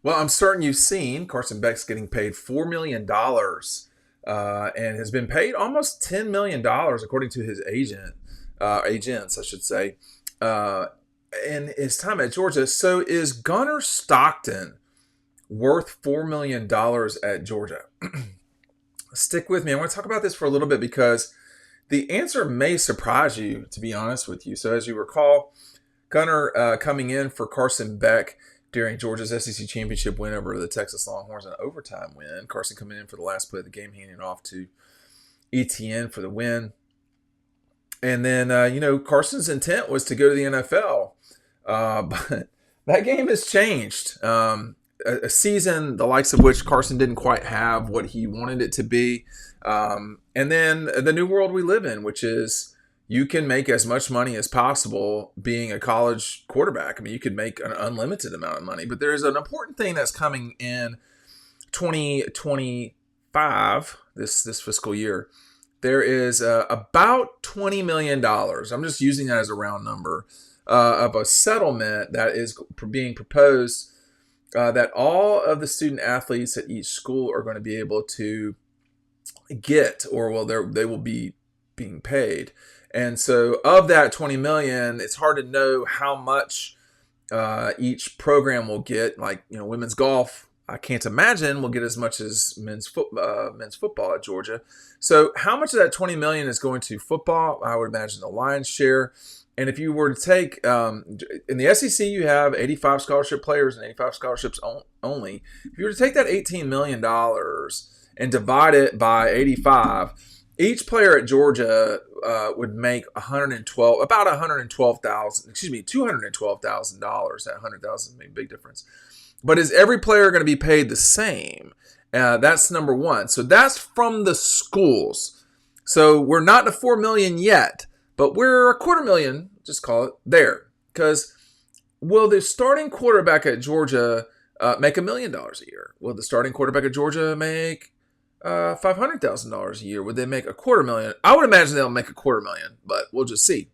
Well, I'm certain you've seen Carson Beck's getting paid $4 million, and has been paid almost $10 million according to his agents, I should say, uh, in his time at Georgia. So is Gunnar Stockton worth $4 million at Georgia? Stick with me. I want to talk about this for a little bit because the answer may surprise you, to be honest with you. So, as you recall, Gunnar coming in for Carson Beck during Georgia's SEC championship win over the Texas Longhorns, an overtime win. Carson coming in for the last play of the game, handing off to ETN for the win. And then, Carson's intent was to go to the NFL. But that game has changed. A season the likes of which Carson didn't quite have what he wanted it to be. And then the new world we live in, which is you can make as much money as possible being a college quarterback. I mean, you could make an unlimited amount of money, but there is an important thing that's coming in 2025, this fiscal year. There is about $20 million. I'm just using that as a round number of a settlement that is being proposed that all of the student athletes at each school are going to be able to get, or well, they will be being paid. And so, of that 20 million, it's hard to know how much each program will get. Like women's golf, I can't imagine will get as much as men's football at Georgia. So, how much of that 20 million is going to football? I would imagine the lion's share. And if you were to take, in the SEC, you have 85 scholarship players and 85 scholarships only. If you were to take that $18 million and divide it by 85, each player at Georgia would make about $212,000. That 100,000 made a big difference. But is every player going to be paid the same? That's number one. So that's from the schools. So we're not at 4 million yet. But we're $250,000, just call it, there. Because will the starting quarterback at Georgia make $1 million a year? Will the starting quarterback at Georgia make $500,000 a year? Would they make $250,000? I would imagine they'll make $250,000, but we'll just see.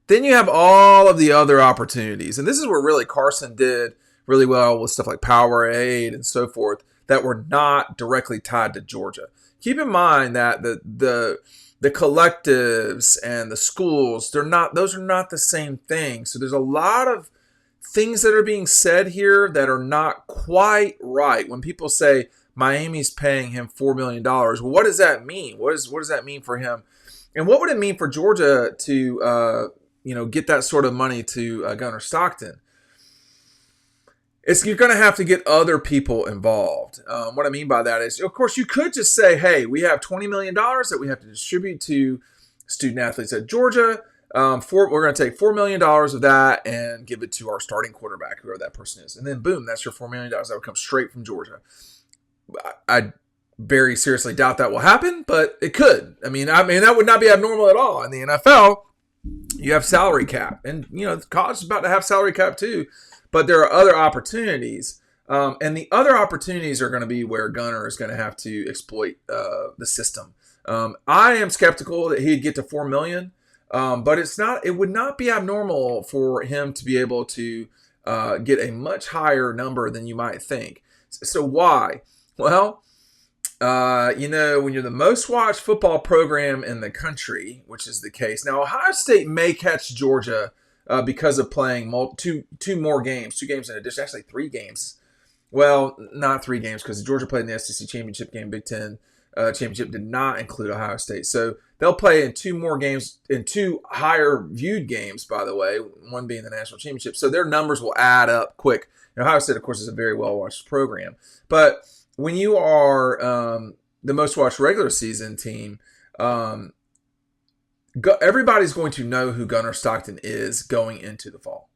Then you have all of the other opportunities. And this is where really Carson did really well with stuff like Powerade and so forth that were not directly tied to Georgia. Keep in mind that the collectives and the schools, those are not the same thing. So there's a lot of things that are being said here that are not quite right. When people say Miami's paying him $4 million, well, what does that mean? What does that mean for him? And what would it mean for Georgia to get that sort of money to Gunnar Stockton? You're going to have to get other people involved. What I mean by that is, of course, you could just say, hey, we have $20 million that we have to distribute to student athletes at Georgia. We're going to take $4 million of that and give it to our starting quarterback, whoever that person is. And then, boom, that's your $4 million. That would come straight from Georgia. I very seriously doubt that will happen, but it could. I mean, that would not be abnormal at all. In the NFL, you have salary cap. And, college is about to have salary cap too. But there are other opportunities, and the other opportunities are going to be where Gunnar is going to have to exploit the system. I am skeptical that he'd get to $4 million, but it would not be abnormal for him to be able to get a much higher number than you might think. So why? Well, when you're the most watched football program in the country, which is the case now, Ohio State may catch Georgia. Because of playing two games in addition, actually 3 games. Well, not 3 games because Georgia played in the SEC championship game. Big Ten championship did not include Ohio State. So they'll play in 2 more games, in 2 higher viewed games, by the way, one being the national championship. So their numbers will add up quick. Now, Ohio State, of course, is a very well-watched program. But when you are the most watched regular season team, everybody's going to know who Gunnar Stockton is going into the fall.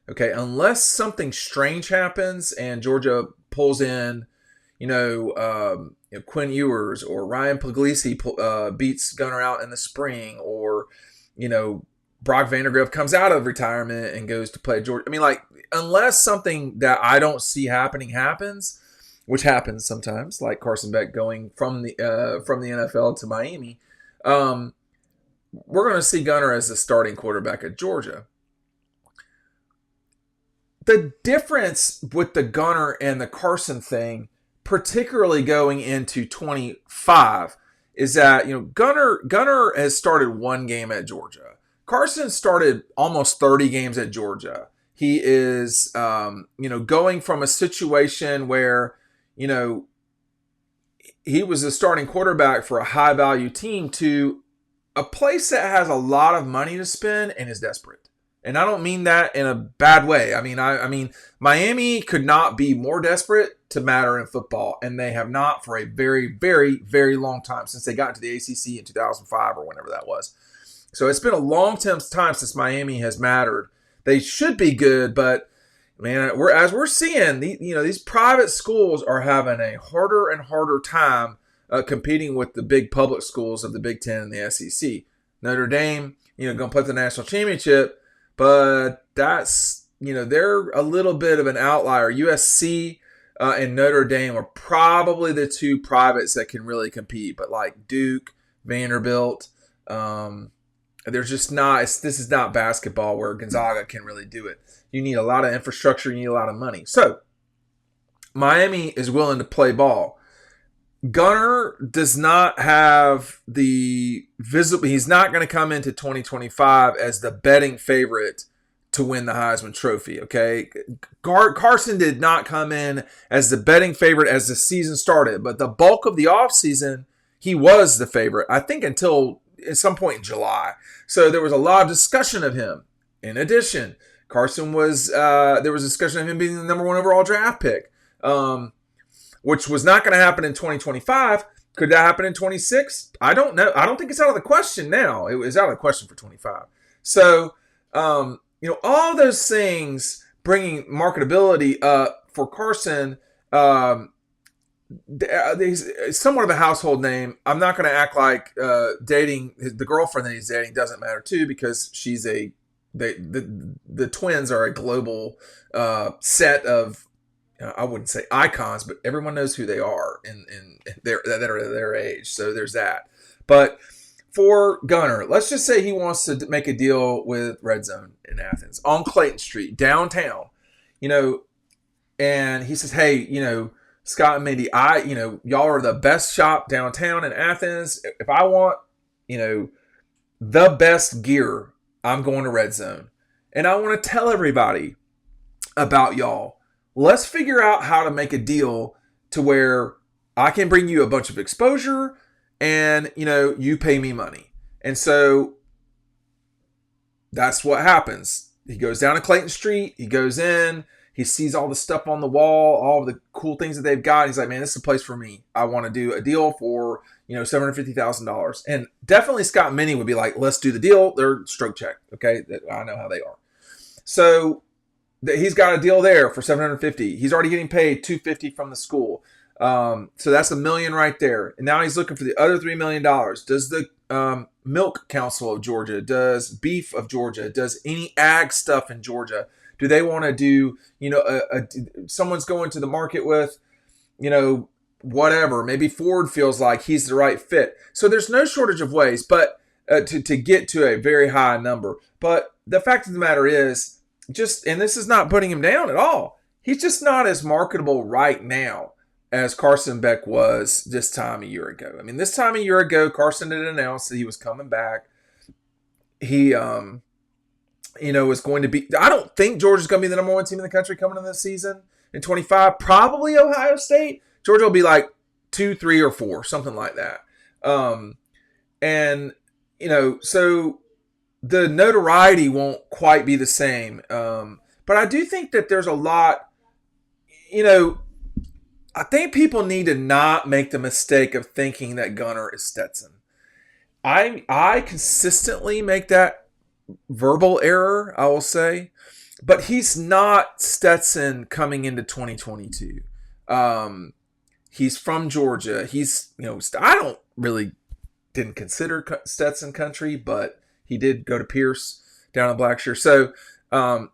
Okay, unless something strange happens and Georgia pulls in, Quinn Ewers or Ryan Puglisi beats Gunnar out in the spring, or Brock Vandergriff comes out of retirement and goes to play at Georgia. I mean, unless something that I don't see happening happens, which happens sometimes, like Carson Beck going from the NFL to Miami. We're going to see Gunnar as the starting quarterback at Georgia. the difference with the Gunner and the Carson thing, particularly going into 25, is that Gunner has started one game at Georgia. Carson started almost 30 games at Georgia. He is going from a situation where he was a starting quarterback for a high value team to a place that has a lot of money to spend and is desperate. And I don't mean that in a bad way. I mean, Miami could not be more desperate to matter in football, and they have not for a very, very, very long time, since they got into the ACC in 2005 or whenever that was. So it's been a long time since Miami has mattered. They should be good, but man, we're seeing, these private schools are having a harder and harder time competing with the big public schools of the Big Ten and the SEC. Notre Dame, going to play the national championship. But that's, they're a little bit of an outlier. USC and Notre Dame are probably the two privates that can really compete. But like Duke, Vanderbilt, there's just not, this is not basketball where Gonzaga can really do it. You need a lot of infrastructure, you need a lot of money. So Miami is willing to play ball. Gunner does not have the visible. He's not going to come into 2025 as the betting favorite to win the Heisman Trophy. Okay, Carson did not come in as the betting favorite as the season started, but the bulk of the offseason, he was the favorite. I think until at some point in July. So there was a lot of discussion of him. In addition, Carson was there was discussion of him being the number 1 overall draft pick. Which was not going to happen in 2025. Could that happen in 26? I don't know. I don't think it's out of the question now. It was out of the question for 25. So, all those things bringing marketability up for Carson, he's somewhat of a household name. I'm not going to act like dating the girlfriend that he's dating doesn't matter too, because she's the twins are a global set of, I wouldn't say icons, but everyone knows who they are in that are their age. So there's that. But for Gunner, let's just say he wants to make a deal with Red Zone in Athens on Clayton Street, downtown, and he says, hey, Scott and Mindy, y'all are the best shop downtown in Athens. If I want, the best gear, I'm going to Red Zone. And I want to tell everybody about y'all. Let's figure out how to make a deal to where I can bring you a bunch of exposure and, you pay me money. And so that's what happens. He goes down to Clayton Street. He goes in. He sees all the stuff on the wall, all the cool things that they've got. He's like, man, this is a place for me. I want to do a deal for, $750,000. And definitely Scott and Minnie would be like, let's do the deal. They're stroke check. Okay. I know how they are. So he's got a deal there for $750,000. He's already getting paid $250,000 from the school. So that's $1 million right there. And now he's looking for the other $3 million. Does the Milk Council of Georgia, does Beef of Georgia, does any ag stuff in Georgia, do they want to do, someone's going to the market with, whatever. Maybe Ford feels like he's the right fit. So there's no shortage of ways, but to get to a very high number. But the fact of the matter is, and this is not putting him down at all, he's just not as marketable right now as Carson Beck was this time a year ago. I mean, this time a year ago, Carson had announced that he was coming back. He, is going to be, I don't think Georgia's going to be the number 1 team in the country coming in this season in 25. Probably Ohio State. Georgia will be like 2, 3, or 4, something like that. So the notoriety won't quite be the same. But I do think that there's a lot, I think people need to not make the mistake of thinking that Gunner is Stetson. I consistently make that verbal error, I will say, but he's not Stetson coming into 2022. He's from Georgia. He's, I don't really didn't consider Stetson country, but he did go to Pierce down in Blackshear. So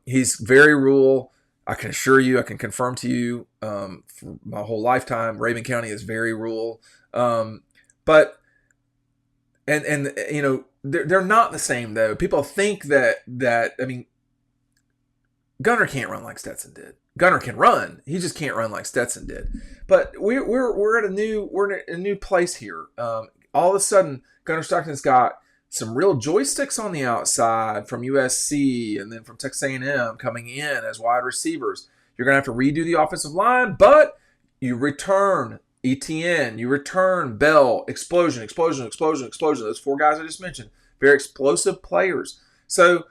he's very rural. I can assure you, I can confirm to you, for my whole lifetime, Raven County is very rural. But they're not the same though. People think that I mean, Gunner can't run like Stetson did. Gunner can run. He just can't run like Stetson did. But we're at a new place here. All of a sudden, Gunner Stockton's got some real joysticks on the outside from USC and then from Texas A&M coming in as wide receivers. You're going to have to redo the offensive line, but you return ETN, you return Bell, explosion. Those four guys I just mentioned, very explosive players. So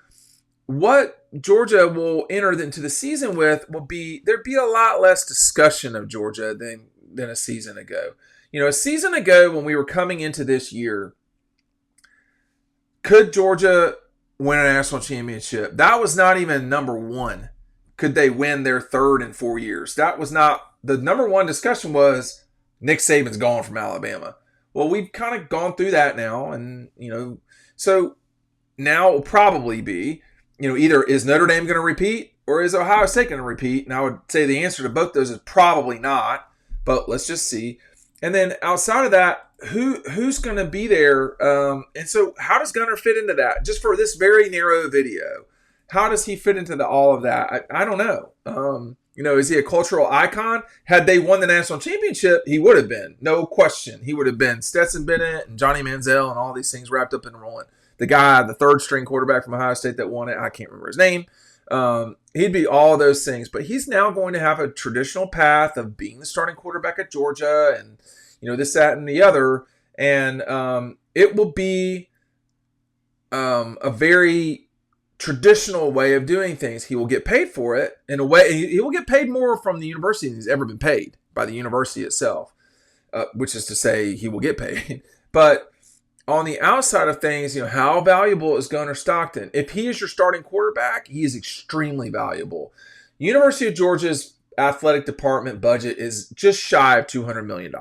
what Georgia will enter into the season with there'd be a lot less discussion of Georgia than a season ago. A season ago when we were coming into this year, could Georgia win a national championship? That was not even number one. Could they win their third in 4 years? That was not the number one discussion. Was Nick Saban's gone from Alabama. Well, we've kind of gone through that now, and so now it will probably be, either is Notre Dame going to repeat or is Ohio State going to repeat? And I would say the answer to both those is probably not, but let's just see. And then outside of that, who's going to be there? And so how does Gunner fit into that? Just for this very narrow video, how does he fit into all of that? I don't know. Is he a cultural icon? Had they won the national championship, he would have been. No question. He would have been Stetson Bennett and Johnny Manziel and all these things wrapped up in rolling. The guy, the third string quarterback from Ohio State that won it, I can't remember his name. He'd be all of those things. But he's now going to have a traditional path of being the starting quarterback at Georgia and, this, that, and the other. And it will be a very traditional way of doing things. He will get paid for it in a way. He will get paid more from the university than he's ever been paid by the university itself, which is to say he will get paid. But on the outside of things, how valuable is Gunner Stockton? If he is your starting quarterback, he is extremely valuable. University of Georgia's athletic department budget is just shy of $200 million.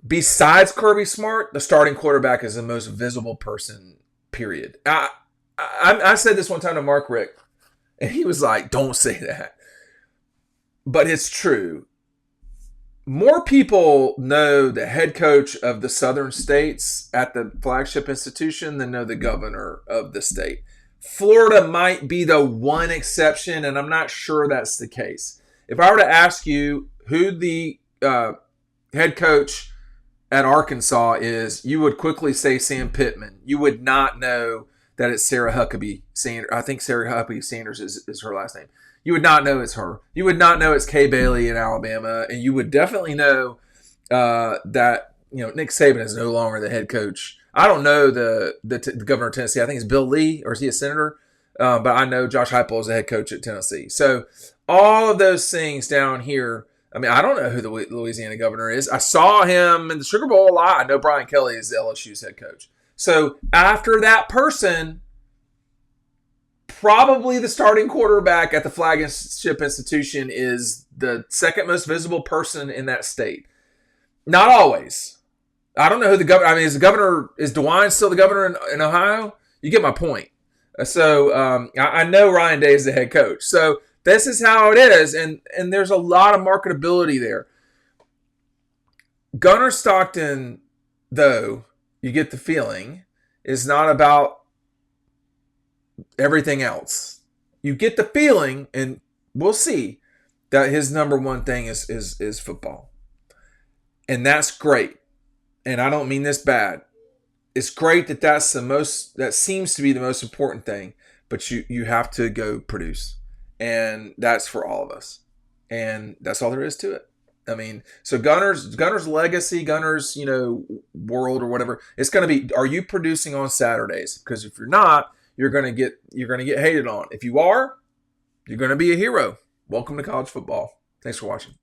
Besides Kirby Smart, the starting quarterback is the most visible person, period. I said this one time to Mark Richt, and he was like, don't say that. But it's true. More people know the head coach of the southern states at the flagship institution than know the governor of the state. Florida might be the one exception, and I'm not sure that's the case. If I were to ask you who the head coach at Arkansas is, you would quickly say Sam Pittman. You would not know that it's Sarah Huckabee Sanders. I think Sarah Huckabee Sanders is her last name. You would not know it's her. You would not know it's Kay Bailey in Alabama, and you would definitely know that Nick Saban is no longer the head coach. I don't know the governor of Tennessee. I think it's Bill Lee, or is he a senator? But I know Josh Heupel is the head coach at Tennessee. So all of those things down here. I mean, I don't know who the Louisiana governor is. I saw him in the Sugar Bowl a lot. I know Brian Kelly is LSU's head coach. So after that person, probably the starting quarterback at the flagship institution is the second most visible person in that state. Not always. I don't know who the governor. I mean, is DeWine still the governor in Ohio? You get my point. So I know Ryan Day is the head coach. So this is how it is, and there's a lot of marketability there. Gunner Stockton, though, you get the feeling, is not about everything else. You get the feeling, and we'll see, that his number one thing is football. And that's great. And I don't mean this bad. It's great that seems to be the most important thing, but you have to go produce. And that's for all of us. And that's all there is to it. I mean, so Gunner's legacy, Gunner's, world or whatever, it's going to be, are you producing on Saturdays? Because if you're not, you're going to get hated on. If you are, you're going to be a hero. Welcome to college football. Thanks for watching.